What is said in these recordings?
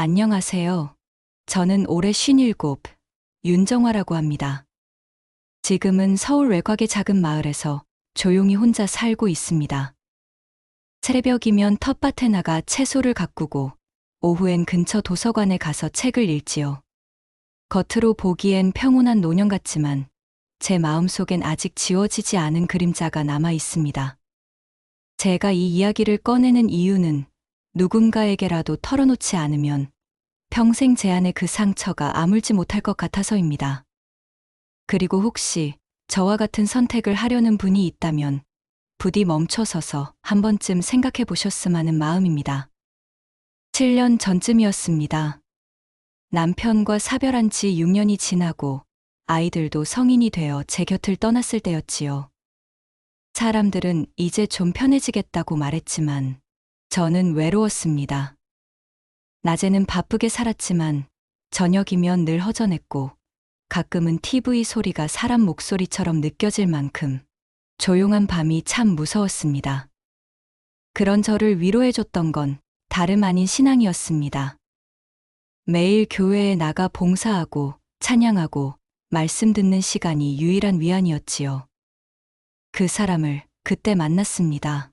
안녕하세요. 저는 올해 57, 윤정화라고 합니다. 지금은 서울 외곽의 작은 마을에서 조용히 혼자 살고 있습니다. 새벽이면 텃밭에 나가 채소를 가꾸고 오후엔 근처 도서관에 가서 책을 읽지요. 겉으로 보기엔 평온한 노년 같지만 제 마음속엔 아직 지워지지 않은 그림자가 남아 있습니다. 제가 이 이야기를 꺼내는 이유는 누군가에게라도 털어놓지 않으면 평생 제 안의 그 상처가 아물지 못할 것 같아서입니다. 그리고 혹시 저와 같은 선택을 하려는 분이 있다면 부디 멈춰서서 한 번쯤 생각해 보셨음 하는 마음입니다. 7년 전쯤이었습니다. 남편과 사별한 지 6년이 지나고 아이들도 성인이 되어 제 곁을 떠났을 때였지요. 사람들은 이제 좀 편해지겠다고 말했지만 저는 외로웠습니다. 낮에는 바쁘게 살았지만 저녁이면 늘 허전했고 가끔은 TV 소리가 사람 목소리처럼 느껴질 만큼 조용한 밤이 참 무서웠습니다. 그런 저를 위로해줬던 건 다름 아닌 신앙이었습니다. 매일 교회에 나가 봉사하고 찬양하고 말씀 듣는 시간이 유일한 위안이었지요. 그 사람을 그때 만났습니다.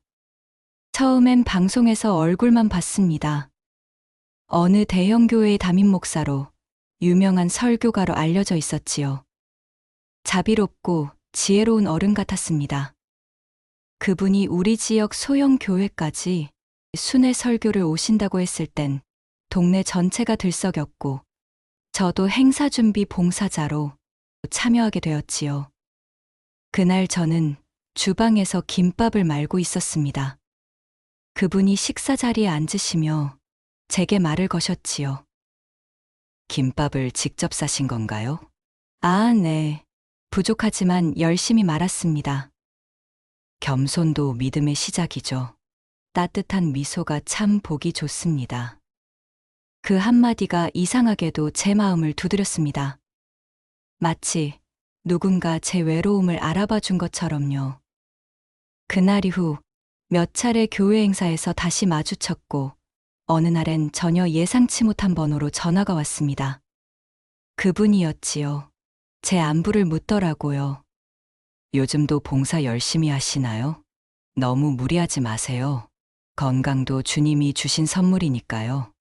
처음엔 방송에서 얼굴만 봤습니다. 어느 대형 교회의 담임 목사로 유명한 설교가로 알려져 있었지요. 자비롭고 지혜로운 어른 같았습니다. 그분이 우리 지역 소형 교회까지 순회 설교를 오신다고 했을 땐 동네 전체가 들썩였고 저도 행사 준비 봉사자로 참여하게 되었지요. 그날 저는 주방에서 김밥을 말고 있었습니다. 그분이 식사 자리에 앉으시며 제게 말을 거셨지요. 김밥을 직접 싸신 건가요? 아, 네. 부족하지만 열심히 말았습니다. 겸손도 믿음의 시작이죠. 따뜻한 미소가 참 보기 좋습니다. 그 한마디가 이상하게도 제 마음을 두드렸습니다. 마치 누군가 제 외로움을 알아봐 준 것처럼요. 그날 이후 몇 차례 교회 행사에서 다시 마주쳤고 어느 날엔 전혀 예상치 못한 번호로 전화가 왔습니다. 그분이었지요. 제 안부를 묻더라고요. 요즘도 봉사 열심히 하시나요? 너무 무리하지 마세요. 건강도 주님이 주신 선물이니까요.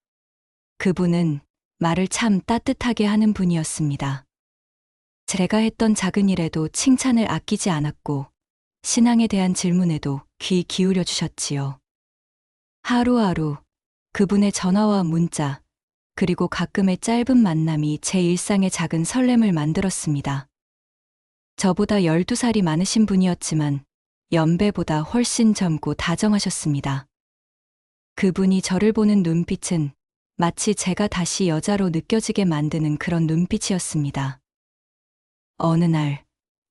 그분은 말을 참 따뜻하게 하는 분이었습니다. 제가 했던 작은 일에도 칭찬을 아끼지 않았고 신앙에 대한 질문에도 귀 기울여 주셨지요. 하루하루 그분의 전화와 문자, 그리고 가끔의 짧은 만남이 제 일상의 작은 설렘을 만들었습니다. 저보다 12살이 많으신 분이었지만 연배보다 훨씬 젊고 다정하셨습니다. 그분이 저를 보는 눈빛은 마치 제가 다시 여자로 느껴지게 만드는 그런 눈빛이었습니다. 어느 날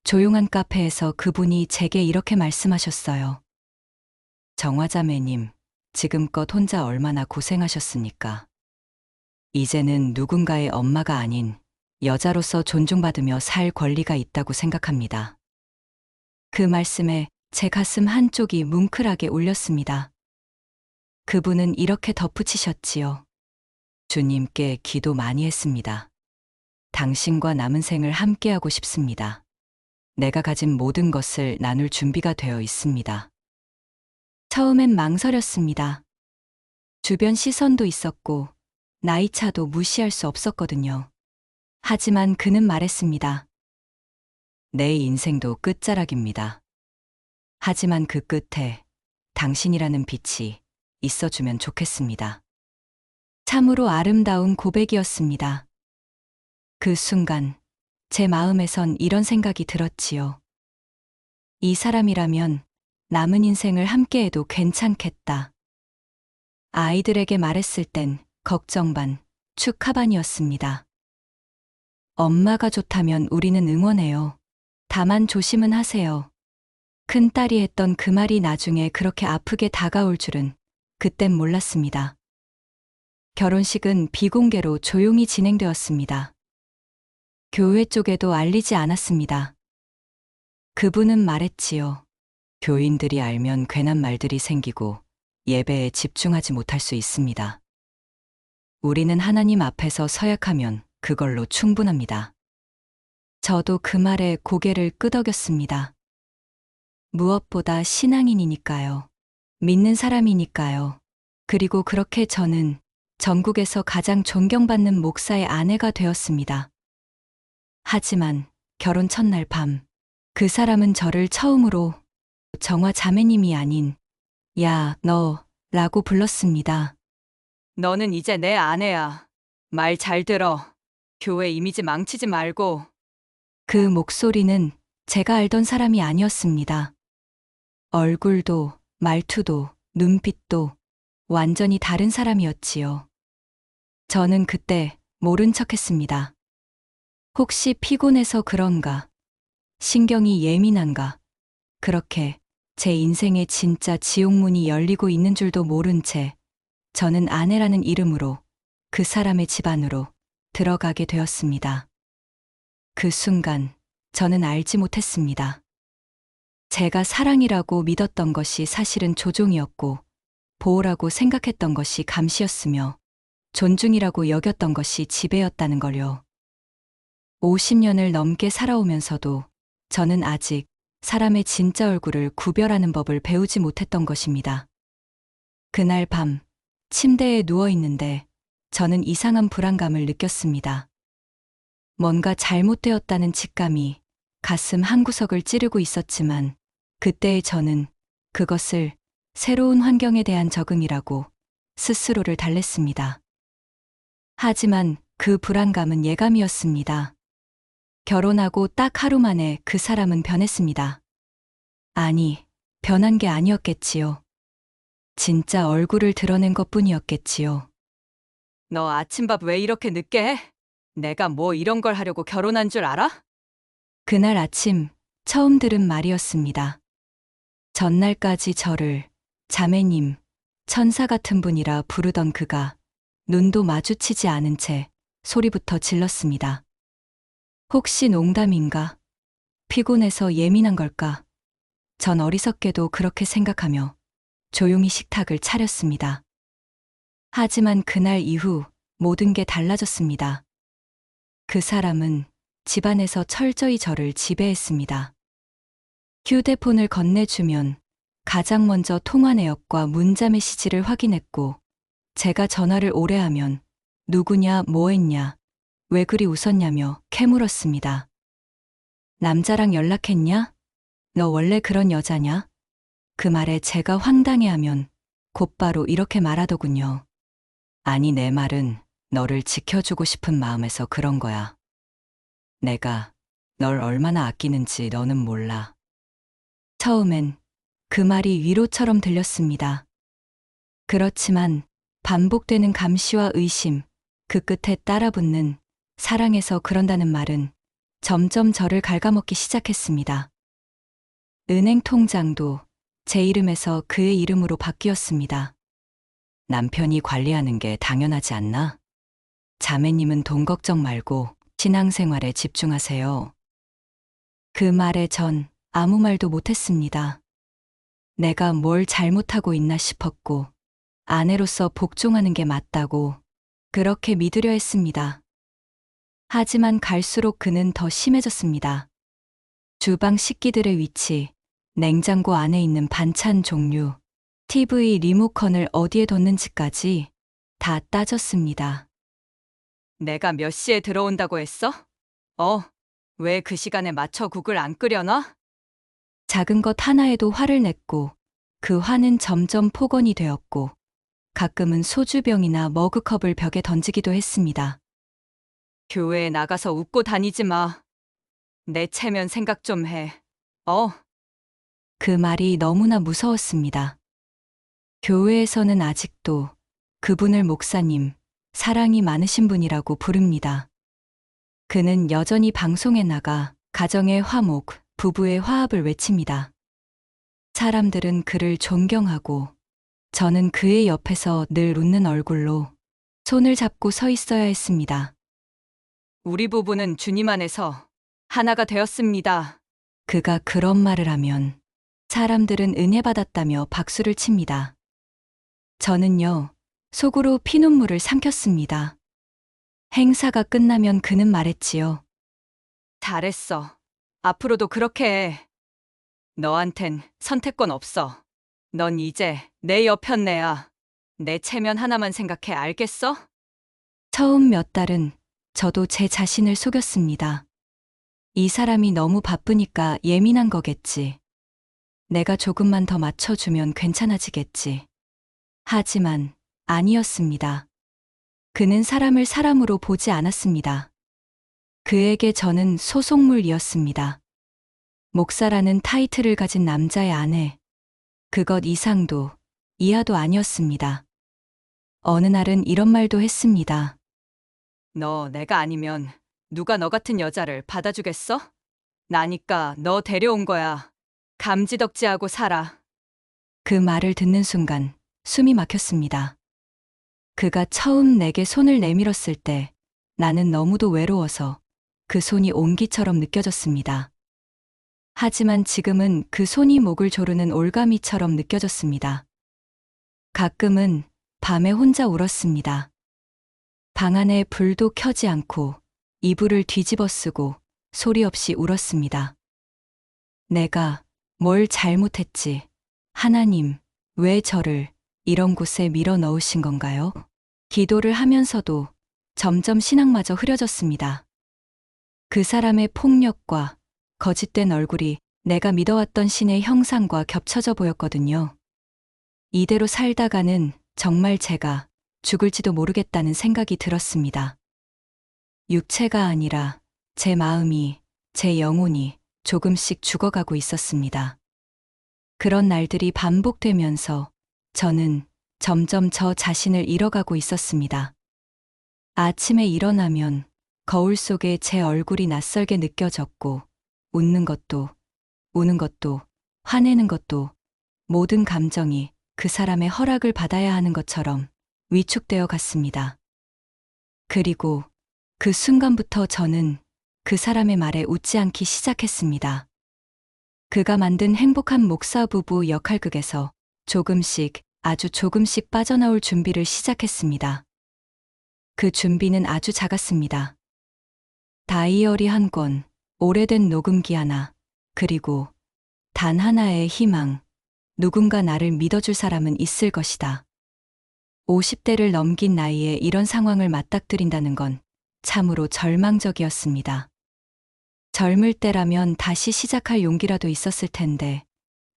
조용한 카페에서 그분이 제게 이렇게 말씀하셨어요. 정화자매님, 지금껏 혼자 얼마나 고생하셨습니까? 이제는 누군가의 엄마가 아닌 여자로서 존중받으며 살 권리가 있다고 생각합니다. 그 말씀에 제 가슴 한쪽이 뭉클하게 울렸습니다. 그분은 이렇게 덧붙이셨지요. 주님께 기도 많이 했습니다. 당신과 남은 생을 함께하고 싶습니다. 내가 가진 모든 것을 나눌 준비가 되어 있습니다. 처음엔 망설였습니다. 주변 시선도 있었고 나이차도 무시할 수 없었거든요. 하지만 그는 말했습니다. 내 인생도 끝자락입니다. 하지만 그 끝에 당신이라는 빛이 있어주면 좋겠습니다. 참으로 아름다운 고백이었습니다. 그 순간 제 마음에선 이런 생각이 들었지요. 이 사람이라면 남은 인생을 함께해도 괜찮겠다. 아이들에게 말했을 땐 걱정 반, 축하 반이었습니다. 엄마가 좋다면 우리는 응원해요. 다만 조심은 하세요. 큰딸이 했던 그 말이 나중에 그렇게 아프게 다가올 줄은 그땐 몰랐습니다. 결혼식은 비공개로 조용히 진행되었습니다. 교회 쪽에도 알리지 않았습니다. 그분은 말했지요. 교인들이 알면 괜한 말들이 생기고 예배에 집중하지 못할 수 있습니다. 우리는 하나님 앞에서 서약하면 그걸로 충분합니다. 저도 그 말에 고개를 끄덕였습니다. 무엇보다 신앙인이니까요. 믿는 사람이니까요. 그리고 그렇게 저는 전국에서 가장 존경받는 목사의 아내가 되었습니다. 하지만 결혼 첫날 밤, 그 사람은 저를 처음으로 정화 자매님이 아닌 야, 너 라고 불렀습니다. 너는 이제 내 아내야. 말 잘 들어. 교회 이미지 망치지 말고. 그 목소리는 제가 알던 사람이 아니었습니다. 얼굴도, 말투도, 눈빛도 완전히 다른 사람이었지요. 저는 그때 모른 척했습니다. 혹시 피곤해서 그런가? 신경이 예민한가? 그렇게 제 인생에 진짜 지옥문이 열리고 있는 줄도 모른 채 저는 아내라는 이름으로 그 사람의 집 안으로 들어가게 되었습니다. 그 순간 저는 알지 못했습니다. 제가 사랑이라고 믿었던 것이 사실은 조종이었고 보호라고 생각했던 것이 감시였으며 존중이라고 여겼던 것이 지배였다는 걸요. 50년을 넘게 살아오면서도 저는 아직 사람의 진짜 얼굴을 구별하는 법을 배우지 못했던 것입니다. 그날 밤 침대에 누워 있는데 저는 이상한 불안감을 느꼈습니다. 뭔가 잘못되었다는 직감이 가슴 한구석을 찌르고 있었지만 그때의 저는 그것을 새로운 환경에 대한 적응이라고 스스로를 달랬습니다. 하지만 그 불안감은 예감이었습니다. 결혼하고 딱 하루 만에 그 사람은 변했습니다. 아니, 변한 게 아니었겠지요. 진짜 얼굴을 드러낸 것뿐이었겠지요. 너 아침밥 왜 이렇게 늦게 해? 내가 뭐 이런 걸 하려고 결혼한 줄 알아? 그날 아침 처음 들은 말이었습니다. 전날까지 저를 자매님, 천사 같은 분이라 부르던 그가 눈도 마주치지 않은 채 소리부터 질렀습니다. 혹시 농담인가? 피곤해서 예민한 걸까? 전 어리석게도 그렇게 생각하며 조용히 식탁을 차렸습니다. 하지만 그날 이후 모든 게 달라졌습니다. 그 사람은 집안에서 철저히 저를 지배했습니다. 휴대폰을 건네주면 가장 먼저 통화 내역과 문자 메시지를 확인했고 제가 전화를 오래 하면 누구냐, 뭐 했냐, 왜 그리 웃었냐며 캐물었습니다. 남자랑 연락했냐? 너 원래 그런 여자냐? 그 말에 제가 황당해하면 곧바로 이렇게 말하더군요. 아니, 내 말은 너를 지켜주고 싶은 마음에서 그런 거야. 내가 널 얼마나 아끼는지 너는 몰라. 처음엔 그 말이 위로처럼 들렸습니다. 그렇지만 반복되는 감시와 의심, 그 끝에 따라붙는 사랑해서 그런다는 말은 점점 저를 갉아먹기 시작했습니다. 은행 통장도 제 이름에서 그의 이름으로 바뀌었습니다. 남편이 관리하는 게 당연하지 않나? 자매님은 돈 걱정 말고 신앙생활에 집중하세요. 그 말에 전 아무 말도 못했습니다. 내가 뭘 잘못하고 있나 싶었고 아내로서 복종하는 게 맞다고 그렇게 믿으려 했습니다. 하지만 갈수록 그는 더 심해졌습니다. 주방 식기들의 위치, 냉장고 안에 있는 반찬 종류, TV 리모컨을 어디에 뒀는지까지 다 따졌습니다. 내가 몇 시에 들어온다고 했어? 왜 그 시간에 맞춰 국을 안 끓여놔? 작은 것 하나에도 화를 냈고 그 화는 점점 폭언이 되었고 가끔은 소주병이나 머그컵을 벽에 던지기도 했습니다. 교회에 나가서 웃고 다니지 마. 내 체면 생각 좀 해. 그 말이 너무나 무서웠습니다. 교회에서는 아직도 그분을 목사님, 사랑이 많으신 분이라고 부릅니다. 그는 여전히 방송에 나가 가정의 화목, 부부의 화합을 외칩니다. 사람들은 그를 존경하고 저는 그의 옆에서 늘 웃는 얼굴로 손을 잡고 서 있어야 했습니다. 우리 부부는 주님 안에서 하나가 되었습니다. 그가 그런 말을 하면 사람들은 은혜 받았다며 박수를 칩니다. 저는요, 속으로 피눈물을 삼켰습니다. 행사가 끝나면 그는 말했지요. 잘했어. 앞으로도 그렇게 해. 너한텐 선택권 없어. 넌 이제 내 여편네야. 내 체면 하나만 생각해, 알겠어? 처음 몇 달은 저도 제 자신을 속였습니다. 이 사람이 너무 바쁘니까 예민한 거겠지. 내가 조금만 더 맞춰주면 괜찮아지겠지. 하지만 아니었습니다. 그는 사람을 사람으로 보지 않았습니다. 그에게 저는 소속물이었습니다. 목사라는 타이틀을 가진 남자의 아내. 그것 이상도 이하도 아니었습니다. 어느 날은 이런 말도 했습니다. 너 내가 아니면 누가 너 같은 여자를 받아주겠어? 나니까 너 데려온 거야. 감지덕지하고 살아. 그 말을 듣는 순간 숨이 막혔습니다. 그가 처음 내게 손을 내밀었을 때 나는 너무도 외로워서 그 손이 온기처럼 느껴졌습니다. 하지만 지금은 그 손이 목을 조르는 올가미처럼 느껴졌습니다. 가끔은 밤에 혼자 울었습니다. 방 안에 불도 켜지 않고 이불을 뒤집어 쓰고 소리 없이 울었습니다. 내가 뭘 잘못했지? 하나님, 왜 저를 이런 곳에 밀어 넣으신 건가요? 기도를 하면서도 점점 신앙마저 흐려졌습니다. 그 사람의 폭력과 거짓된 얼굴이 내가 믿어왔던 신의 형상과 겹쳐져 보였거든요. 이대로 살다가는 정말 제가 죽을지도 모르겠다는 생각이 들었습니다. 육체가 아니라 제 마음이, 제 영혼이 조금씩 죽어가고 있었습니다. 그런 날들이 반복되면서 저는 점점 저 자신을 잃어가고 있었습니다. 아침에 일어나면 거울 속에 제 얼굴이 낯설게 느껴졌고, 웃는 것도, 우는 것도, 화내는 것도, 모든 감정이 그 사람의 허락을 받아야 하는 것처럼 위축되어 갔습니다. 그리고 그 순간부터 저는 그 사람의 말에 웃지 않기 시작했습니다. 그가 만든 행복한 목사 부부 역할극에서 조금씩, 아주 조금씩 빠져나올 준비를 시작했습니다. 그 준비는 아주 작았습니다. 다이어리 한 권, 오래된 녹음기 하나, 그리고 단 하나의 희망, 누군가 나를 믿어줄 사람은 있을 것이다. 50대를 넘긴 나이에 이런 상황을 맞닥뜨린다는 건 참으로 절망적이었습니다. 젊을 때라면 다시 시작할 용기라도 있었을 텐데,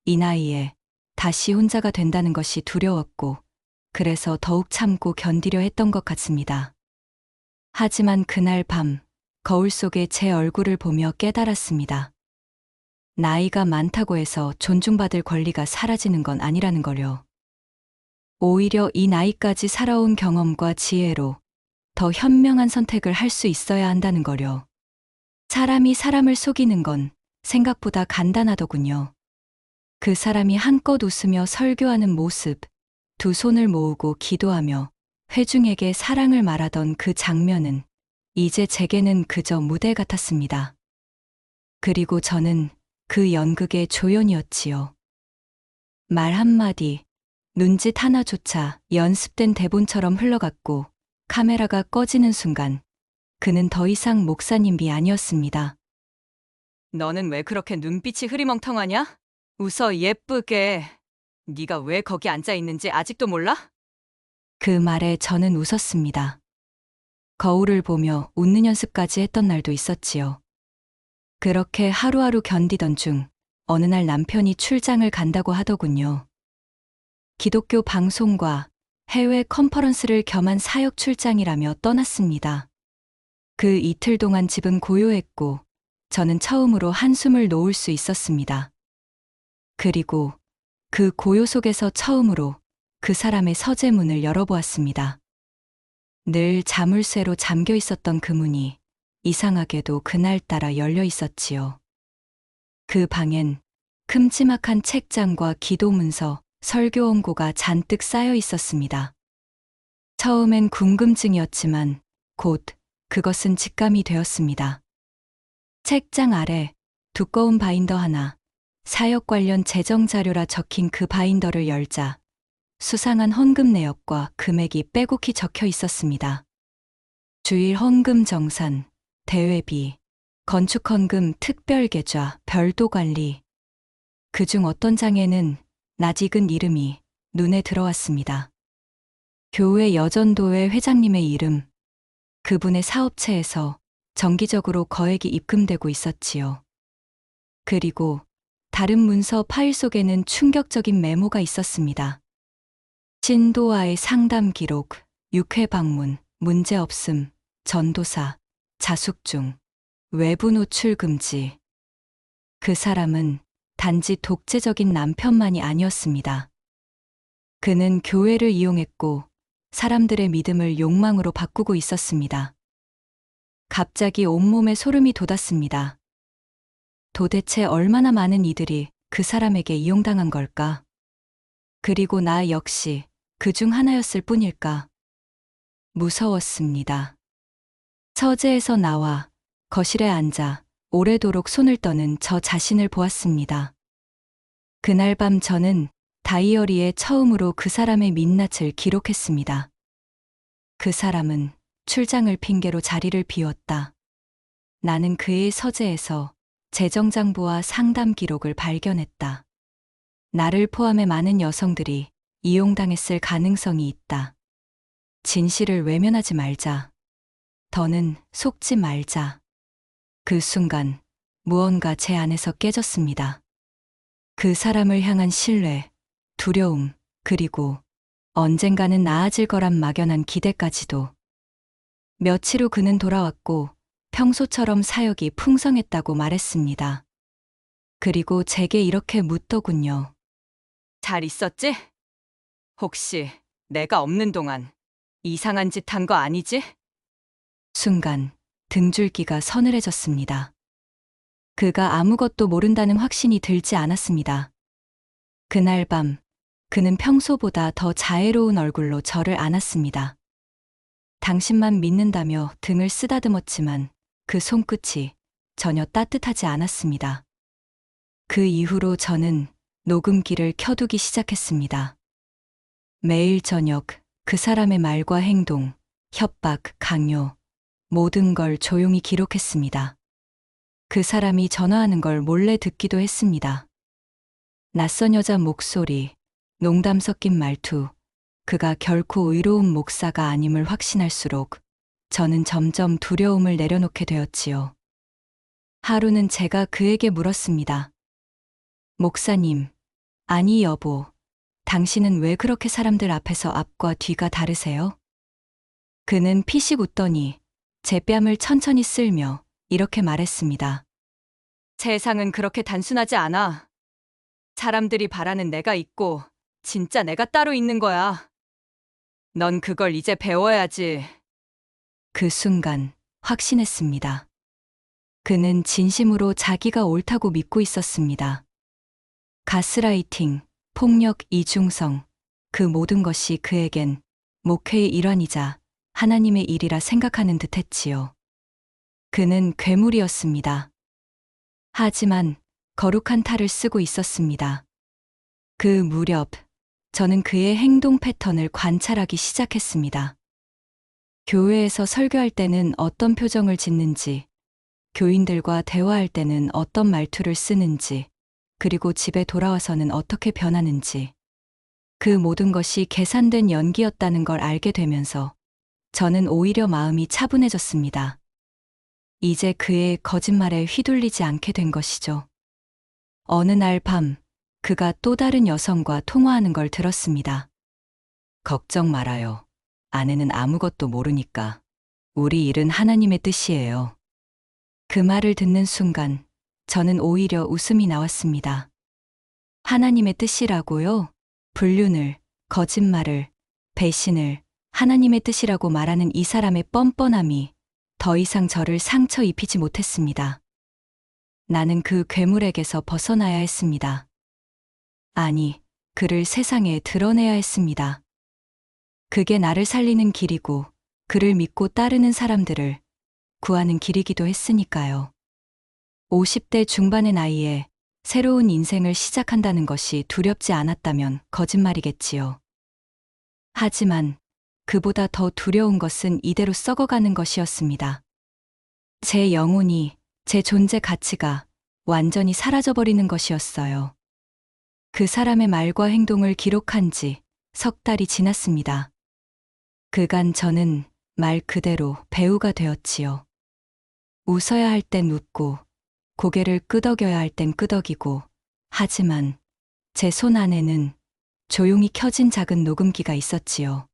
이 나이에 다시 혼자가 된다는 것이 두려웠고, 그래서 더욱 참고 견디려 했던 것 같습니다. 하지만 그날 밤, 거울 속에 제 얼굴을 보며 깨달았습니다. 나이가 많다고 해서 존중받을 권리가 사라지는 건 아니라는 걸요. 오히려 이 나이까지 살아온 경험과 지혜로 더 현명한 선택을 할 수 있어야 한다는 걸요. 사람이 사람을 속이는 건 생각보다 간단하더군요. 그 사람이 한껏 웃으며 설교하는 모습, 두 손을 모으고 기도하며 회중에게 사랑을 말하던 그 장면은 이제 제게는 그저 무대 같았습니다. 그리고 저는 그 연극의 조연이었지요. 말 한마디, 눈짓 하나조차 연습된 대본처럼 흘러갔고 카메라가 꺼지는 순간 그는 더 이상 목사님이 아니었습니다. 너는 왜 그렇게 눈빛이 흐리멍텅하냐? 웃어 예쁘게. 네가 왜 거기 앉아 있는지 아직도 몰라? 그 말에 저는 웃었습니다. 거울을 보며 웃는 연습까지 했던 날도 있었지요. 그렇게 하루하루 견디던 중 어느 날 남편이 출장을 간다고 하더군요. 기독교 방송과 해외 컨퍼런스를 겸한 사역 출장이라며 떠났습니다. 그 이틀 동안 집은 고요했고 저는 처음으로 한숨을 놓을 수 있었습니다. 그리고 그 고요 속에서 처음으로 그 사람의 서재문을 열어보았습니다. 늘 자물쇠로 잠겨 있었던 그 문이 이상하게도 그날따라 열려 있었지요. 그 방엔 큼지막한 책장과 기도문서, 설교 원고가 잔뜩 쌓여 있었습니다. 처음엔 궁금증이었지만 곧 그것은 직감이 되었습니다. 책장 아래 두꺼운 바인더 하나, 사역 관련 재정 자료라 적힌 그 바인더를 열자 수상한 헌금 내역과 금액이 빼곡히 적혀 있었습니다. 주일 헌금 정산, 대회비, 건축 헌금 특별 계좌, 별도 관리. 그중 어떤 장에는 낯익은 이름이 눈에 들어왔습니다. 교회 여전도회 회장님의 이름. 그분의 사업체에서 정기적으로 거액이 입금되고 있었지요. 그리고 다른 문서 파일 속에는 충격적인 메모가 있었습니다. 신도와의 상담 기록, 6회 방문, 문제없음, 전도사, 자숙중, 외부 노출 금지. 그 사람은 단지 독재적인 남편만이 아니었습니다. 그는 교회를 이용했고 사람들의 믿음을 욕망으로 바꾸고 있었습니다. 갑자기 온몸에 소름이 돋았습니다. 도대체 얼마나 많은 이들이 그 사람에게 이용당한 걸까? 그리고 나 역시 그 중 하나였을 뿐일까? 무서웠습니다. 서재에서 나와 거실에 앉아 오래도록 손을 떠는 저 자신을 보았습니다. 그날 밤 저는 다이어리에 처음으로 그 사람의 민낯을 기록했습니다. 그 사람은 출장을 핑계로 자리를 비웠다. 나는 그의 서재에서 재정장부와 상담 기록을 발견했다. 나를 포함해 많은 여성들이 이용당했을 가능성이 있다. 진실을 외면하지 말자. 더는 속지 말자. 그 순간 무언가 제 안에서 깨졌습니다. 그 사람을 향한 신뢰, 두려움, 그리고 언젠가는 나아질 거란 막연한 기대까지도. 며칠 후 그는 돌아왔고 평소처럼 사역이 풍성했다고 말했습니다. 그리고 제게 이렇게 묻더군요. 잘 있었지? 혹시 내가 없는 동안 이상한 짓 한 거 아니지? 순간 등줄기가 서늘해졌습니다. 그가 아무것도 모른다는 확신이 들지 않았습니다. 그날 밤 그는 평소보다 더 자애로운 얼굴로 저를 안았습니다. 당신만 믿는다며 등을 쓰다듬었지만 그 손끝이 전혀 따뜻하지 않았습니다. 그 이후로 저는 녹음기를 켜두기 시작했습니다. 매일 저녁 그 사람의 말과 행동, 협박, 강요, 모든 걸 조용히 기록했습니다. 그 사람이 전화하는 걸 몰래 듣기도 했습니다. 낯선 여자 목소리, 농담 섞인 말투, 그가 결코 의로운 목사가 아님을 확신할수록 저는 점점 두려움을 내려놓게 되었지요. 하루는 제가 그에게 물었습니다. 목사님, 아니 여보, 당신은 왜 그렇게 사람들 앞에서 앞과 뒤가 다르세요? 그는 피식 웃더니 제 뺨을 천천히 쓸며 이렇게 말했습니다. 세상은 그렇게 단순하지 않아. 사람들이 바라는 내가 있고 진짜 내가 따로 있는 거야. 넌 그걸 이제 배워야지. 그 순간 확신했습니다. 그는 진심으로 자기가 옳다고 믿고 있었습니다. 가스라이팅, 폭력, 이중성, 그 모든 것이 그에겐 목회의 일환이자 하나님의 일이라 생각하는 듯 했지요. 그는 괴물이었습니다. 하지만 거룩한 탈을 쓰고 있었습니다. 그 무렵 저는 그의 행동 패턴을 관찰하기 시작했습니다. 교회에서 설교할 때는 어떤 표정을 짓는지, 교인들과 대화할 때는 어떤 말투를 쓰는지, 그리고 집에 돌아와서는 어떻게 변하는지, 그 모든 것이 계산된 연기였다는 걸 알게 되면서 저는 오히려 마음이 차분해졌습니다. 이제 그의 거짓말에 휘둘리지 않게 된 것이죠. 어느 날 밤, 그가 또 다른 여성과 통화하는 걸 들었습니다. 걱정 말아요. 아내는 아무것도 모르니까. 우리 일은 하나님의 뜻이에요. 그 말을 듣는 순간 저는 오히려 웃음이 나왔습니다. 하나님의 뜻이라고요? 불륜을, 거짓말을, 배신을 하나님의 뜻이라고 말하는 이 사람의 뻔뻔함이 더 이상 저를 상처 입히지 못했습니다. 나는 그 괴물에게서 벗어나야 했습니다. 아니, 그를 세상에 드러내야 했습니다. 그게 나를 살리는 길이고 그를 믿고 따르는 사람들을 구하는 길이기도 했으니까요. 50대 중반의 나이에 새로운 인생을 시작한다는 것이 두렵지 않았다면 거짓말이겠지요. 하지만 그보다 더 두려운 것은 이대로 썩어가는 것이었습니다. 제 영혼이, 제 존재 가치가 완전히 사라져버리는 것이었어요. 그 사람의 말과 행동을 기록한 지 석 달이 지났습니다. 그간 저는 말 그대로 배우가 되었지요. 웃어야 할 땐 웃고, 고개를 끄덕여야 할 땐 끄덕이고, 하지만 제 손 안에는 조용히 켜진 작은 녹음기가 있었지요.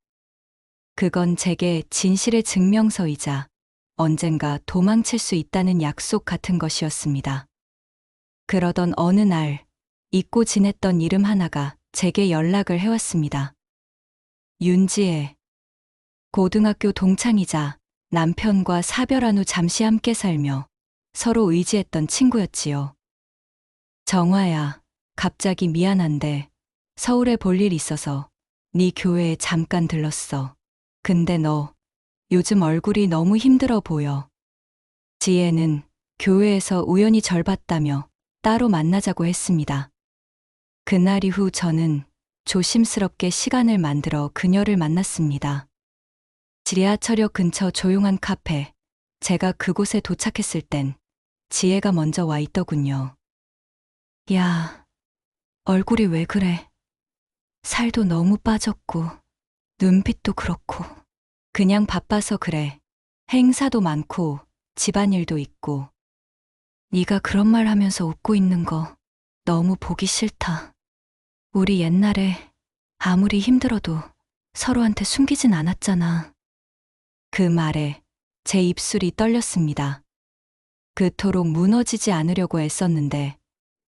그건 제게 진실의 증명서이자 언젠가 도망칠 수 있다는 약속 같은 것이었습니다. 그러던 어느 날 잊고 지냈던 이름 하나가 제게 연락을 해왔습니다. 윤지혜. 고등학교 동창이자 남편과 사별한 후 잠시 함께 살며 서로 의지했던 친구였지요. 정화야, 갑자기 미안한데 서울에 볼 일 있어서 네 교회에 잠깐 들렀어. 근데 너 요즘 얼굴이 너무 힘들어 보여. 지혜는 교회에서 우연히 절 봤다며 따로 만나자고 했습니다. 그날 이후 저는 조심스럽게 시간을 만들어 그녀를 만났습니다. 지하철역 근처 조용한 카페, 제가 그곳에 도착했을 땐 지혜가 먼저 와 있더군요. 야, 얼굴이 왜 그래? 살도 너무 빠졌고, 눈빛도 그렇고. 그냥 바빠서 그래. 행사도 많고, 집안일도 있고. 네가 그런 말 하면서 웃고 있는 거 너무 보기 싫다. 우리 옛날에 아무리 힘들어도 서로한테 숨기진 않았잖아. 그 말에 제 입술이 떨렸습니다. 그토록 무너지지 않으려고 애썼는데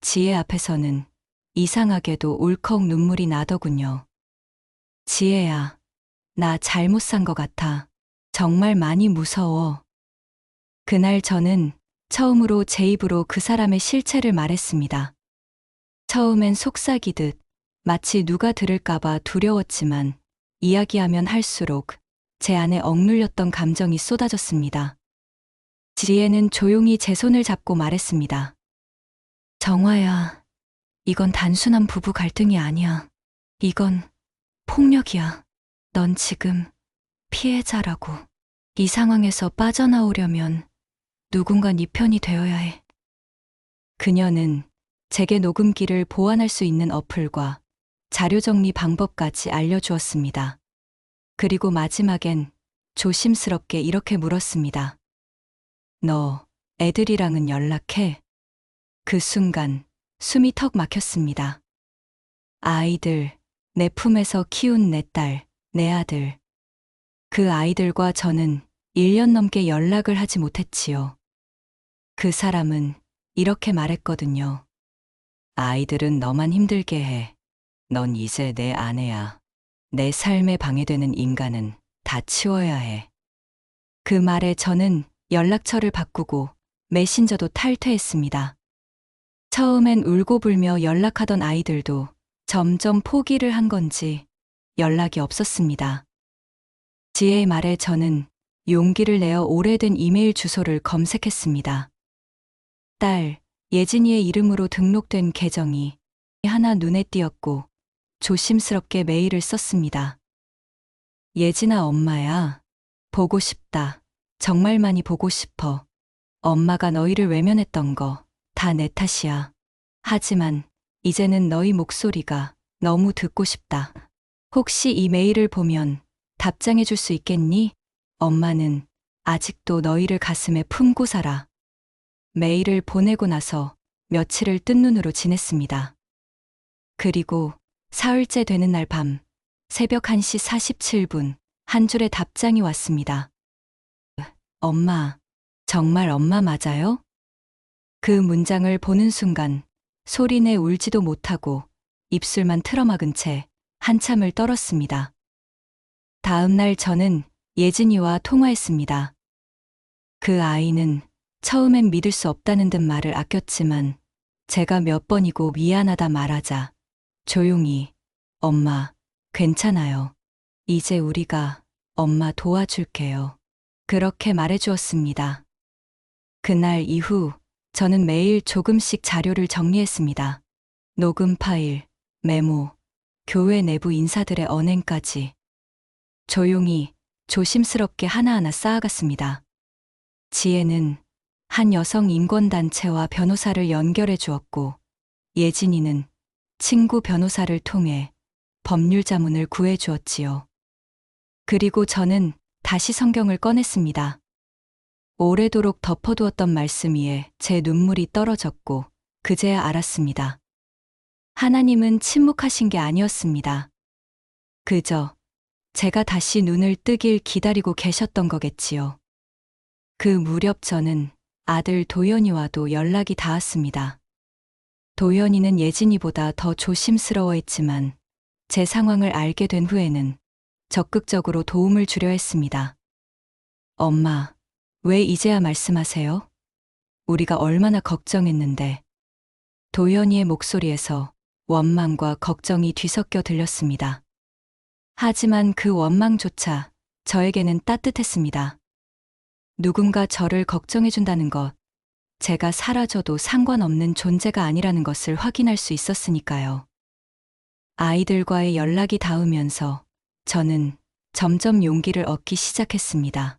지혜 앞에서는 이상하게도 울컥 눈물이 나더군요. 지혜야, 나 잘못 산 것 같아. 정말 많이 무서워. 그날 저는 처음으로 제 입으로 그 사람의 실체를 말했습니다. 처음엔 속삭이듯 마치 누가 들을까봐 두려웠지만 이야기하면 할수록 제 안에 억눌렸던 감정이 쏟아졌습니다. 지혜는 조용히 제 손을 잡고 말했습니다. 정화야, 이건 단순한 부부 갈등이 아니야. 이건 폭력이야. 넌 지금 피해자라고. 이 상황에서 빠져나오려면 누군가 네 편이 되어야 해. 그녀는 제게 녹음기를 보완할 수 있는 어플과 자료 정리 방법까지 알려주었습니다. 그리고 마지막엔 조심스럽게 이렇게 물었습니다. 너 애들이랑은 연락해? 그 순간 숨이 턱 막혔습니다. 아이들, 내 품에서 키운 내 딸, 내 아들. 그 아이들과 저는 1년 넘게 연락을 하지 못했지요. 그 사람은 이렇게 말했거든요. 아이들은 너만 힘들게 해. 넌 이제 내 아내야. 내 삶에 방해되는 인간은 다 치워야 해. 그 말에 저는 연락처를 바꾸고 메신저도 탈퇴했습니다. 처음엔 울고불며 연락하던 아이들도 점점 포기를 한 건지 연락이 없었습니다. 지혜의 말에 저는 용기를 내어 오래된 이메일 주소를 검색했습니다. 딸, 예진이의 이름으로 등록된 계정이 하나 눈에 띄었고 조심스럽게 메일을 썼습니다. 예진아 엄마야, 보고 싶다. 정말 많이 보고 싶어. 엄마가 너희를 외면했던 거 다 내 탓이야. 하지만 이제는 너희 목소리가 너무 듣고 싶다. 혹시 이 메일을 보면 답장해 줄 수 있겠니? 엄마는 아직도 너희를 가슴에 품고 살아. 메일을 보내고 나서 며칠을 뜬 눈으로 지냈습니다. 그리고 사흘째 되는 날 밤, 새벽 1시 47분, 한 줄의 답장이 왔습니다. 엄마, 정말 엄마 맞아요? 그 문장을 보는 순간 소리내 울지도 못하고 입술만 틀어막은 채 한참을 떨었습니다. 다음 날 저는 예진이와 통화했습니다. 그 아이는 처음엔 믿을 수 없다는 듯 말을 아꼈지만 제가 몇 번이고 미안하다 말하자 조용히 엄마, 괜찮아요. 이제 우리가 엄마 도와줄게요. 그렇게 말해주었습니다. 그날 이후 저는 매일 조금씩 자료를 정리했습니다. 녹음 파일, 메모, 교회 내부 인사들의 언행까지. 조용히, 조심스럽게 하나하나 쌓아갔습니다. 지혜는 한 여성 인권단체와 변호사를 연결해 주었고, 예진이는 친구 변호사를 통해 법률 자문을 구해 주었지요. 그리고 저는 다시 성경을 꺼냈습니다. 오래도록 덮어두었던 말씀 위에 제 눈물이 떨어졌고, 그제야 알았습니다. 하나님은 침묵하신 게 아니었습니다. 그저 제가 다시 눈을 뜨길 기다리고 계셨던 거겠지요. 그 무렵 저는 아들 도연이와도 연락이 닿았습니다. 도연이는 예진이보다 더 조심스러워했지만 제 상황을 알게 된 후에는 적극적으로 도움을 주려 했습니다. 엄마, 왜 이제야 말씀하세요? 우리가 얼마나 걱정했는데. 도연이의 목소리에서 원망과 걱정이 뒤섞여 들렸습니다. 하지만 그 원망조차 저에게는 따뜻했습니다. 누군가 저를 걱정해준다는 것, 제가 사라져도 상관없는 존재가 아니라는 것을 확인할 수 있었으니까요. 아이들과의 연락이 닿으면서 저는 점점 용기를 얻기 시작했습니다.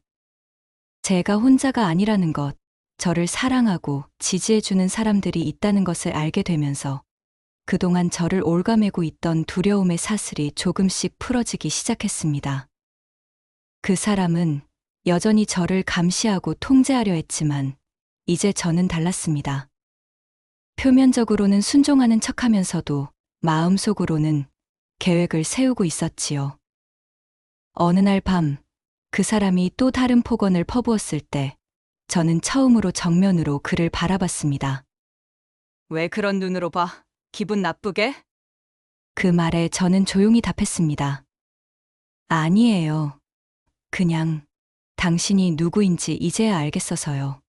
제가 혼자가 아니라는 것, 저를 사랑하고 지지해주는 사람들이 있다는 것을 알게 되면서 그동안 저를 옭아매고 있던 두려움의 사슬이 조금씩 풀어지기 시작했습니다. 그 사람은 여전히 저를 감시하고 통제하려 했지만 이제 저는 달랐습니다. 표면적으로는 순종하는 척하면서도 마음속으로는 계획을 세우고 있었지요. 어느 날 밤, 그 사람이 또 다른 폭언을 퍼부었을 때 저는 처음으로 정면으로 그를 바라봤습니다. 왜 그런 눈으로 봐? 기분 나쁘게? 그 말에 저는 조용히 답했습니다. 아니에요. 그냥 당신이 누구인지 이제야 알겠어서요.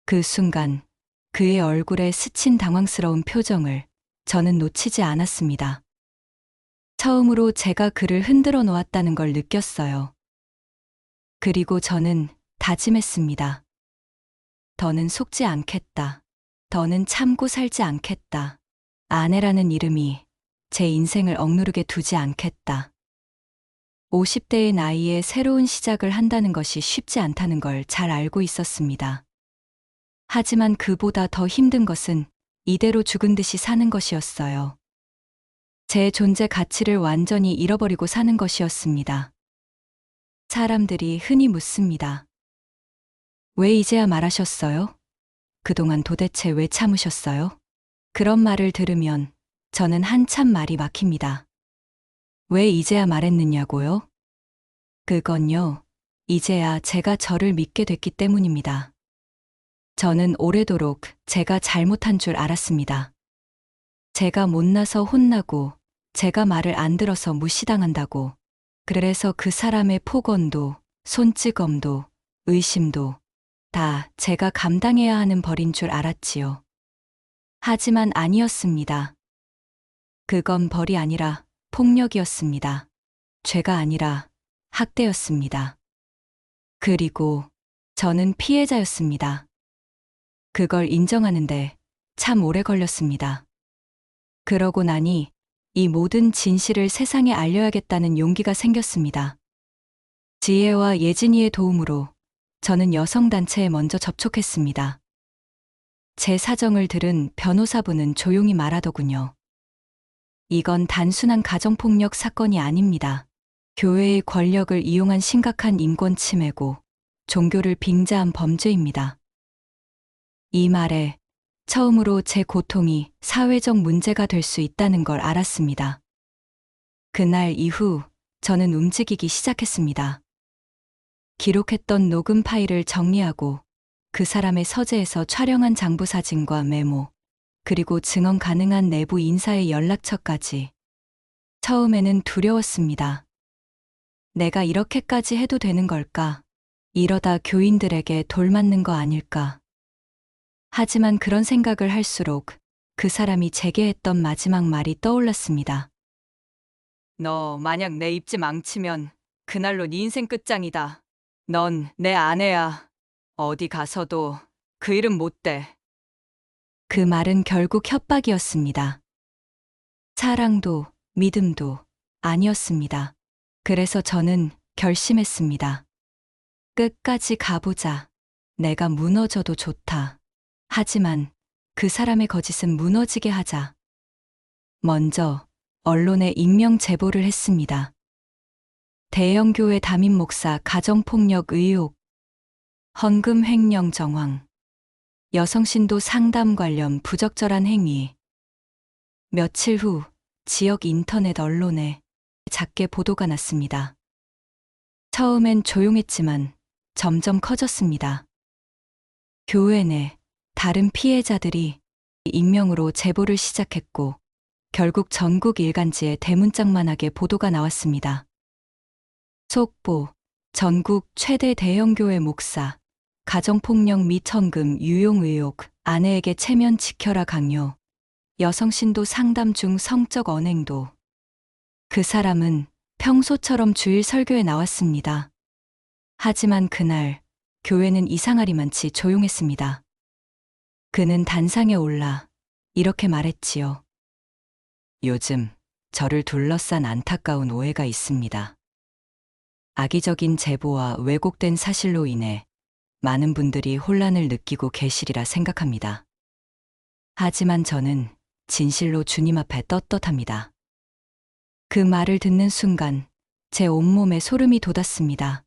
그 순간 그의 얼굴에 스친 당황스러운 표정을 저는 놓치지 않았습니다. 처음으로 제가 그를 흔들어 놓았다는 걸 느꼈어요. 그리고 저는 다짐했습니다. 더는 속지 않겠다. 더는 참고 살지 않겠다. 아내라는 이름이 제 인생을 억누르게 두지 않겠다. 50대의 나이에 새로운 시작을 한다는 것이 쉽지 않다는 걸 잘 알고 있었습니다. 하지만 그보다 더 힘든 것은 이대로 죽은 듯이 사는 것이었어요. 제 존재 가치를 완전히 잃어버리고 사는 것이었습니다. 사람들이 흔히 묻습니다. 왜 이제야 말하셨어요? 그동안 도대체 왜 참으셨어요? 그런 말을 들으면 저는 한참 말이 막힙니다. 왜 이제야 말했느냐고요? 그건요, 이제야 제가 저를 믿게 됐기 때문입니다. 저는 오래도록 제가 잘못한 줄 알았습니다. 제가 못나서 혼나고 제가 말을 안 들어서 무시당한다고. 그래서 그 사람의 폭언도 손찌검도 의심도 다 제가 감당해야 하는 벌인 줄 알았지요. 하지만 아니었습니다. 그건 벌이 아니라 폭력이었습니다. 죄가 아니라 학대였습니다. 그리고 저는 피해자였습니다. 그걸 인정하는데 참 오래 걸렸습니다. 그러고 나니 이 모든 진실을 세상에 알려야겠다는 용기가 생겼습니다. 지혜와 예진이의 도움으로 저는 여성단체에 먼저 접촉했습니다. 제 사정을 들은 변호사분은 조용히 말하더군요. 이건 단순한 가정폭력 사건이 아닙니다. 교회의 권력을 이용한 심각한 인권 침해고 종교를 빙자한 범죄입니다. 이 말에 처음으로 제 고통이 사회적 문제가 될 수 있다는 걸 알았습니다. 그날 이후 저는 움직이기 시작했습니다. 기록했던 녹음 파일을 정리하고 그 사람의 서재에서 촬영한 장부 사진과 메모, 그리고 증언 가능한 내부 인사의 연락처까지. 처음에는 두려웠습니다. 내가 이렇게까지 해도 되는 걸까? 이러다 교인들에게 돌맞는 거 아닐까? 하지만 그런 생각을 할수록 그 사람이 제게 했던 마지막 말이 떠올랐습니다. 너 만약 내 입지 망치면 그날로 네 인생 끝장이다. 넌 내 아내야. 어디 가서도 그 이름 못 대. 그 말은 결국 협박이었습니다. 사랑도 믿음도 아니었습니다. 그래서 저는 결심했습니다. 끝까지 가보자. 내가 무너져도 좋다. 하지만 그 사람의 거짓은 무너지게 하자. 먼저 언론에 익명 제보를 했습니다. 대형 교회 담임 목사 가정폭력 의혹, 헌금 횡령 정황, 여성 신도 상담 관련 부적절한 행위. 며칠 후 지역 인터넷 언론에 작게 보도가 났습니다. 처음엔 조용했지만 점점 커졌습니다. 교회 내 다른 피해자들이 익명으로 제보를 시작했고 결국 전국 일간지에 대문짝만하게 보도가 나왔습니다. 속보, 전국 최대 대형교회 목사, 가정폭력 및 헌금 유용 의혹, 아내에게 체면 지켜라 강요, 여성 신도 상담 중 성적 언행도. 그 사람은 평소처럼 주일 설교에 나왔습니다. 하지만 그날 교회는 이상하리만치 조용했습니다. 그는 단상에 올라 이렇게 말했지요. 요즘 저를 둘러싼 안타까운 오해가 있습니다. 악의적인 제보와 왜곡된 사실로 인해 많은 분들이 혼란을 느끼고 계시리라 생각합니다. 하지만 저는 진실로 주님 앞에 떳떳합니다. 그 말을 듣는 순간 제 온몸에 소름이 돋았습니다.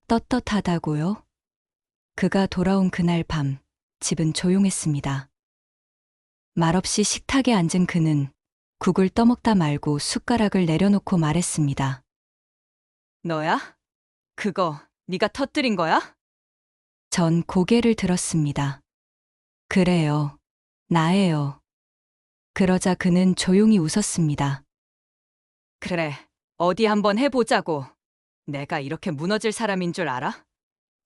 떳떳하다고요? 그가 돌아온 그날 밤, 집은 조용했습니다. 말없이 식탁에 앉은 그는 국을 떠먹다 말고 숟가락을 내려놓고 말했습니다. 너야? 그거 네가 터뜨린 거야? 전 고개를 들었습니다. 그래요. 나예요. 그러자 그는 조용히 웃었습니다. 그래, 어디 한번 해보자고. 내가 이렇게 무너질 사람인 줄 알아?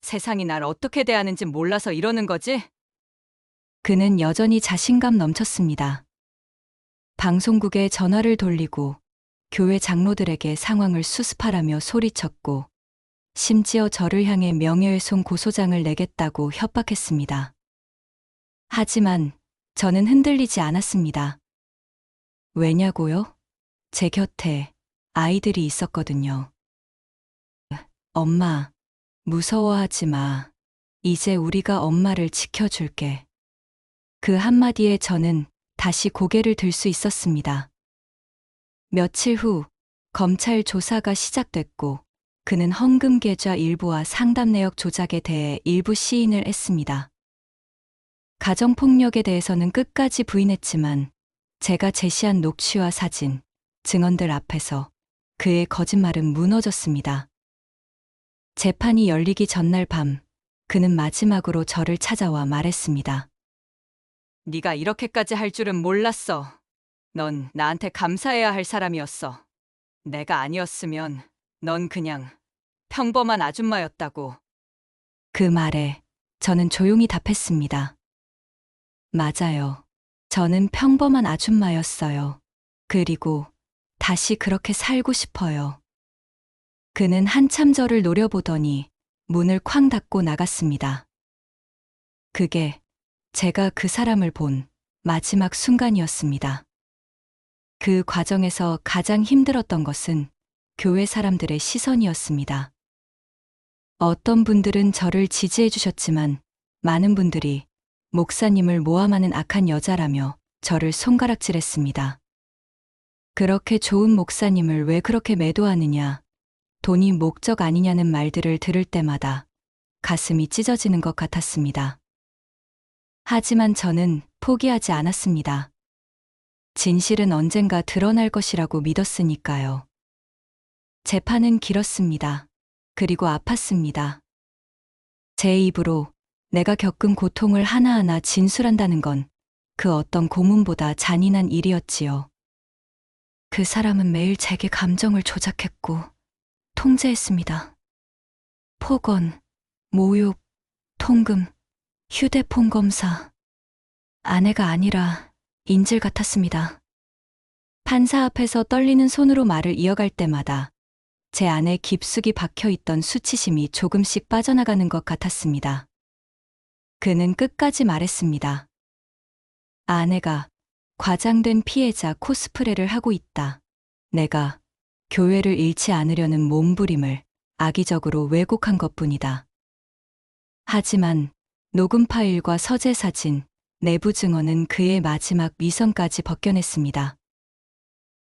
세상이 날 어떻게 대하는지 몰라서 이러는 거지? 그는 여전히 자신감 넘쳤습니다. 방송국에 전화를 돌리고 교회 장로들에게 상황을 수습하라며 소리쳤고 심지어 저를 향해 명예훼손 고소장을 내겠다고 협박했습니다. 하지만 저는 흔들리지 않았습니다. 왜냐고요? 제 곁에 아이들이 있었거든요. 엄마, 무서워하지 마. 이제 우리가 엄마를 지켜줄게. 그 한마디에 저는 다시 고개를 들 수 있었습니다. 며칠 후 검찰 조사가 시작됐고 그는 헌금 계좌 일부와 상담 내역 조작에 대해 일부 시인을 했습니다. 가정폭력에 대해서는 끝까지 부인했지만 제가 제시한 녹취와 사진, 증언들 앞에서 그의 거짓말은 무너졌습니다. 재판이 열리기 전날 밤, 그는 마지막으로 저를 찾아와 말했습니다. 네가 이렇게까지 할 줄은 몰랐어. 넌 나한테 감사해야 할 사람이었어. 내가 아니었으면 넌 그냥 평범한 아줌마였다고. 그 말에 저는 조용히 답했습니다. 맞아요. 저는 평범한 아줌마였어요. 그리고 다시 그렇게 살고 싶어요. 그는 한참 저를 노려보더니 문을 쾅 닫고 나갔습니다. 그게 제가 그 사람을 본 마지막 순간이었습니다. 그 과정에서 가장 힘들었던 것은 교회 사람들의 시선이었습니다. 어떤 분들은 저를 지지해 주셨지만 많은 분들이 목사님을 모함하는 악한 여자라며 저를 손가락질했습니다. 그렇게 좋은 목사님을 왜 그렇게 매도하느냐, 돈이 목적 아니냐는 말들을 들을 때마다 가슴이 찢어지는 것 같았습니다. 하지만 저는 포기하지 않았습니다. 진실은 언젠가 드러날 것이라고 믿었으니까요. 재판은 길었습니다. 그리고 아팠습니다. 제 입으로 내가 겪은 고통을 하나하나 진술한다는 건 그 어떤 고문보다 잔인한 일이었지요. 그 사람은 매일 제게 감정을 조작했고 통제했습니다. 폭언, 모욕, 통금, 휴대폰 검사. 아내가 아니라 인질 같았습니다. 판사 앞에서 떨리는 손으로 말을 이어갈 때마다 제 안에 깊숙이 박혀있던 수치심이 조금씩 빠져나가는 것 같았습니다. 그는 끝까지 말했습니다. 아내가 과장된 피해자 코스프레를 하고 있다. 내가 교회를 잃지 않으려는 몸부림을 악의적으로 왜곡한 것뿐이다. 하지만 녹음 파일과 서재 사진, 내부 증언은 그의 마지막 위선까지 벗겨냈습니다.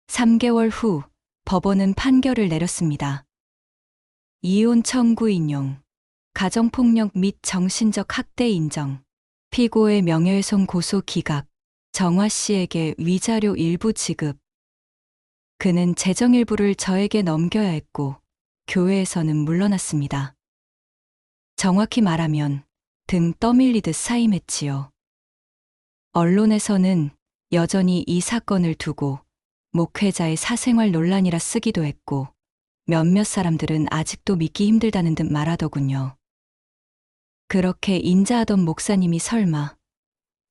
3개월 후 법원은 판결을 내렸습니다. 이혼 청구 인용, 가정폭력 및 정신적 학대 인정, 피고의 명예훼손 고소 기각, 정화 씨에게 위자료 일부 지급. 그는 재정 일부를 저에게 넘겨야 했고 교회에서는 물러났습니다. 정확히 말하면 등 떠밀리듯 사임했지요. 언론에서는 여전히 이 사건을 두고 목회자의 사생활 논란이라 쓰기도 했고 몇몇 사람들은 아직도 믿기 힘들다는 듯 말하더군요. 그렇게 인자하던 목사님이 설마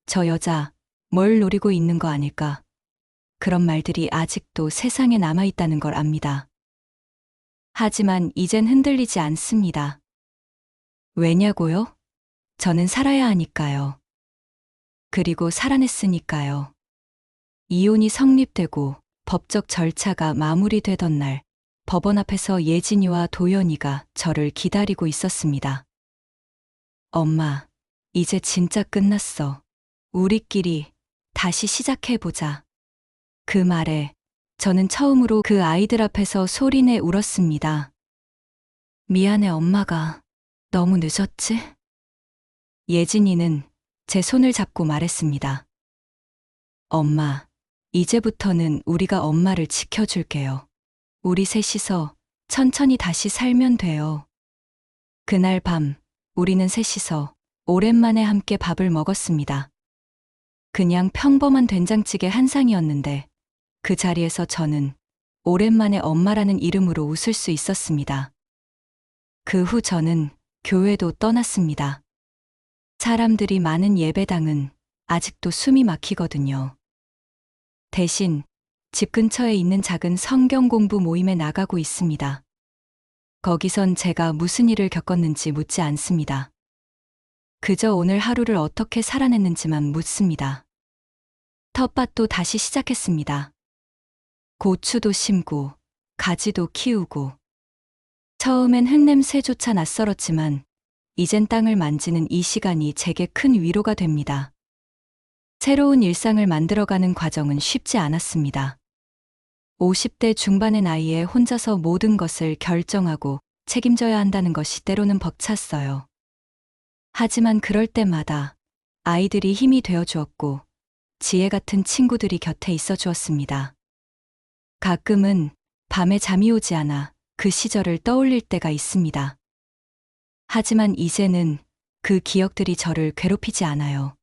저 여자 뭘 노리고 있는 거 아닐까? 그런 말들이 아직도 세상에 남아있다는 걸 압니다. 하지만 이젠 흔들리지 않습니다. 왜냐고요? 저는 살아야 하니까요. 그리고 살아냈으니까요. 이혼이 성립되고 법적 절차가 마무리되던 날, 법원 앞에서 예진이와 도연이가 저를 기다리고 있었습니다. 엄마, 이제 진짜 끝났어. 우리끼리 다시 시작해보자. 그 말에 저는 처음으로 그 아이들 앞에서 소리내 울었습니다. 미안해 엄마가 너무 늦었지? 예진이는 제 손을 잡고 말했습니다. 엄마, 이제부터는 우리가 엄마를 지켜줄게요. 우리 셋이서 천천히 다시 살면 돼요. 그날 밤 우리는 셋이서 오랜만에 함께 밥을 먹었습니다. 그냥 평범한 된장찌개 한 상이었는데 그 자리에서 저는 오랜만에 엄마라는 이름으로 웃을 수 있었습니다. 그 후 저는 교회도 떠났습니다. 사람들이 많은 예배당은 아직도 숨이 막히거든요. 대신 집 근처에 있는 작은 성경 공부 모임에 나가고 있습니다. 거기선 제가 무슨 일을 겪었는지 묻지 않습니다. 그저 오늘 하루를 어떻게 살아냈는지만 묻습니다. 텃밭도 다시 시작했습니다. 고추도 심고, 가지도 키우고. 처음엔 흙냄새조차 낯설었지만, 이젠 땅을 만지는 이 시간이 제게 큰 위로가 됩니다. 새로운 일상을 만들어가는 과정은 쉽지 않았습니다. 50대 중반의 나이에 혼자서 모든 것을 결정하고 책임져야 한다는 것이 때로는 벅찼어요. 하지만 그럴 때마다 아이들이 힘이 되어 주었고, 지혜 같은 친구들이 곁에 있어 주었습니다. 가끔은 밤에 잠이 오지 않아 그 시절을 떠올릴 때가 있습니다. 하지만 이제는 그 기억들이 저를 괴롭히지 않아요.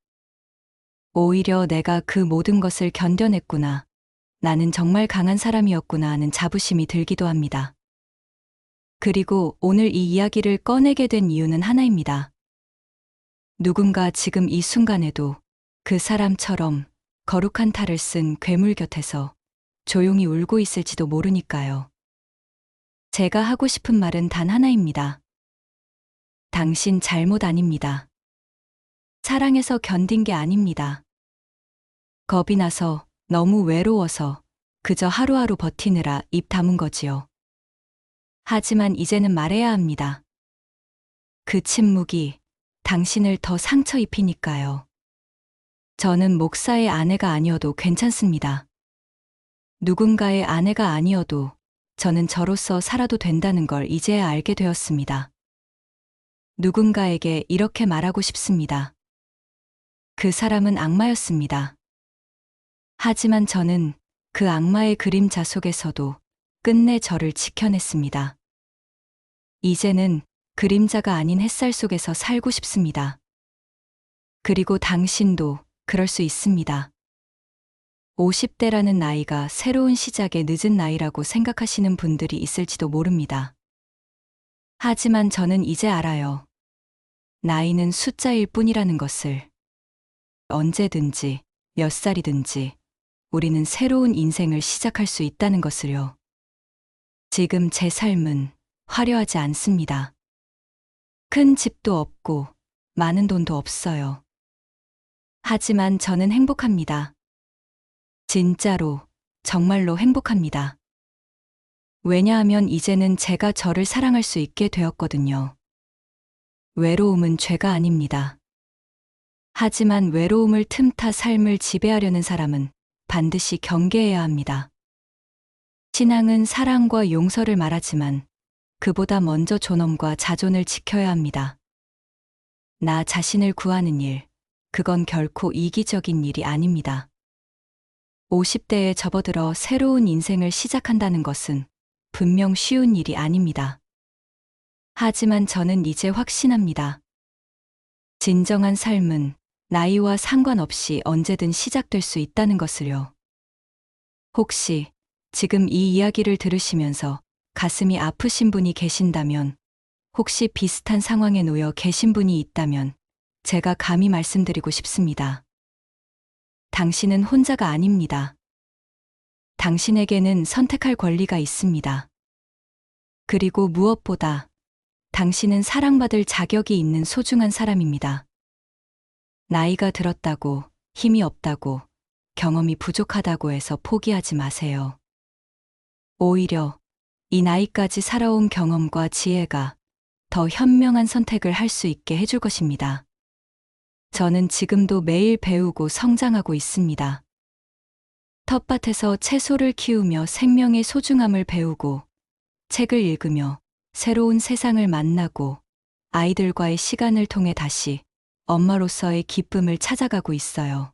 오히려 내가 그 모든 것을 견뎌냈구나. 나는 정말 강한 사람이었구나 하는 자부심이 들기도 합니다. 그리고 오늘 이 이야기를 꺼내게 된 이유는 하나입니다. 누군가 지금 이 순간에도 그 사람처럼 거룩한 탈을 쓴 괴물 곁에서 조용히 울고 있을지도 모르니까요. 제가 하고 싶은 말은 단 하나입니다. 당신 잘못 아닙니다. 사랑해서 견딘 게 아닙니다. 겁이 나서 너무 외로워서 그저 하루하루 버티느라 입 다문 거지요. 하지만 이제는 말해야 합니다. 그 침묵이 당신을 더 상처 입히니까요. 저는 목사의 아내가 아니어도 괜찮습니다. 누군가의 아내가 아니어도 저는 저로서 살아도 된다는 걸 이제야 알게 되었습니다. 누군가에게 이렇게 말하고 싶습니다. 그 사람은 악마였습니다. 하지만 저는 그 악마의 그림자 속에서도 끝내 저를 지켜냈습니다. 이제는 그림자가 아닌 햇살 속에서 살고 싶습니다. 그리고 당신도 그럴 수 있습니다. 50대라는 나이가 새로운 시작의 늦은 나이라고 생각하시는 분들이 있을지도 모릅니다. 하지만 저는 이제 알아요. 나이는 숫자일 뿐이라는 것을. 언제든지, 몇 살이든지, 우리는 새로운 인생을 시작할 수 있다는 것을요. 지금 제 삶은 화려하지 않습니다. 큰 집도 없고, 많은 돈도 없어요. 하지만 저는 행복합니다. 진짜로, 정말로 행복합니다. 왜냐하면 이제는 제가 저를 사랑할 수 있게 되었거든요. 외로움은 죄가 아닙니다. 하지만 외로움을 틈타 삶을 지배하려는 사람은 반드시 경계해야 합니다. 신앙은 사랑과 용서를 말하지만 그보다 먼저 존엄과 자존을 지켜야 합니다. 나 자신을 구하는 일, 그건 결코 이기적인 일이 아닙니다. 50대에 접어들어 새로운 인생을 시작한다는 것은 분명 쉬운 일이 아닙니다. 하지만 저는 이제 확신합니다. 진정한 삶은 나이와 상관없이 언제든 시작될 수 있다는 것을요. 혹시 지금 이 이야기를 들으시면서 가슴이 아프신 분이 계신다면, 혹시 비슷한 상황에 놓여 계신 분이 있다면 제가 감히 말씀드리고 싶습니다. 당신은 혼자가 아닙니다. 당신에게는 선택할 권리가 있습니다. 그리고 무엇보다 당신은 사랑받을 자격이 있는 소중한 사람입니다. 나이가 들었다고, 힘이 없다고, 경험이 부족하다고 해서 포기하지 마세요. 오히려 이 나이까지 살아온 경험과 지혜가 더 현명한 선택을 할 수 있게 해줄 것입니다. 저는 지금도 매일 배우고 성장하고 있습니다. 텃밭에서 채소를 키우며 생명의 소중함을 배우고, 책을 읽으며 새로운 세상을 만나고, 아이들과의 시간을 통해 다시 엄마로서의 기쁨을 찾아가고 있어요.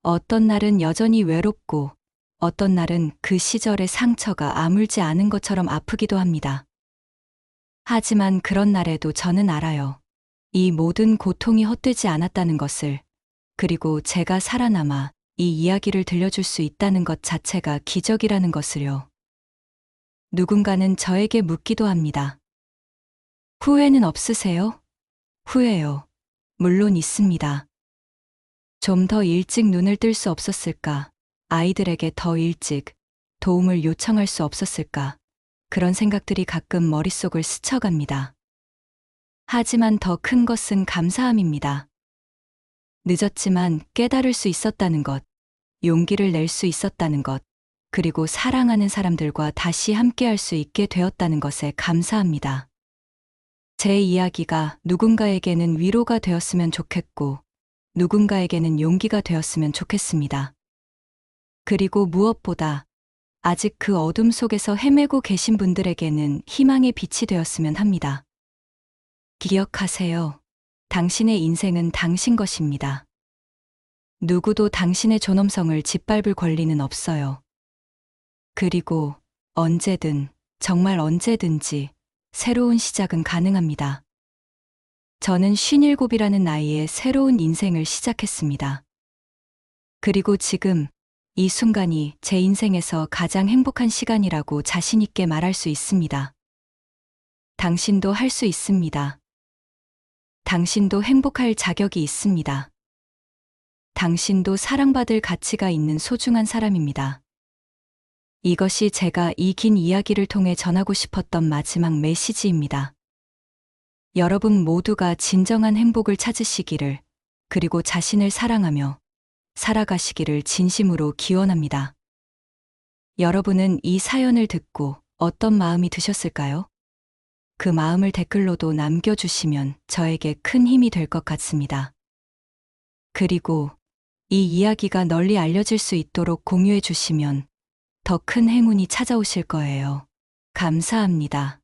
어떤 날은 여전히 외롭고, 어떤 날은 그 시절의 상처가 아물지 않은 것처럼 아프기도 합니다. 하지만 그런 날에도 저는 알아요. 이 모든 고통이 헛되지 않았다는 것을, 그리고 제가 살아남아 이 이야기를 들려줄 수 있다는 것 자체가 기적이라는 것을요. 누군가는 저에게 묻기도 합니다. 후회는 없으세요? 후회요. 물론 있습니다. 좀 더 일찍 눈을 뜰 수 없었을까? 아이들에게 더 일찍 도움을 요청할 수 없었을까? 그런 생각들이 가끔 머릿속을 스쳐갑니다. 하지만 더 큰 것은 감사함입니다. 늦었지만 깨달을 수 있었다는 것, 용기를 낼 수 있었다는 것, 그리고 사랑하는 사람들과 다시 함께할 수 있게 되었다는 것에 감사합니다. 제 이야기가 누군가에게는 위로가 되었으면 좋겠고, 누군가에게는 용기가 되었으면 좋겠습니다. 그리고 무엇보다 아직 그 어둠 속에서 헤매고 계신 분들에게는 희망의 빛이 되었으면 합니다. 기억하세요. 당신의 인생은 당신 것입니다. 누구도 당신의 존엄성을 짓밟을 권리는 없어요. 그리고 언제든, 정말 언제든지 새로운 시작은 가능합니다. 저는 57이라는 나이에 새로운 인생을 시작했습니다. 그리고 지금 이 순간이 제 인생에서 가장 행복한 시간이라고 자신 있게 말할 수 있습니다. 당신도 할 수 있습니다. 당신도 행복할 자격이 있습니다. 당신도 사랑받을 가치가 있는 소중한 사람입니다. 이것이 제가 이 긴 이야기를 통해 전하고 싶었던 마지막 메시지입니다. 여러분 모두가 진정한 행복을 찾으시기를, 그리고 자신을 사랑하며 살아가시기를 진심으로 기원합니다. 여러분은 이 사연을 듣고 어떤 마음이 드셨을까요? 그 마음을 댓글로도 남겨주시면 저에게 큰 힘이 될 것 같습니다. 그리고 이 이야기가 널리 알려질 수 있도록 공유해 주시면 더 큰 행운이 찾아오실 거예요. 감사합니다.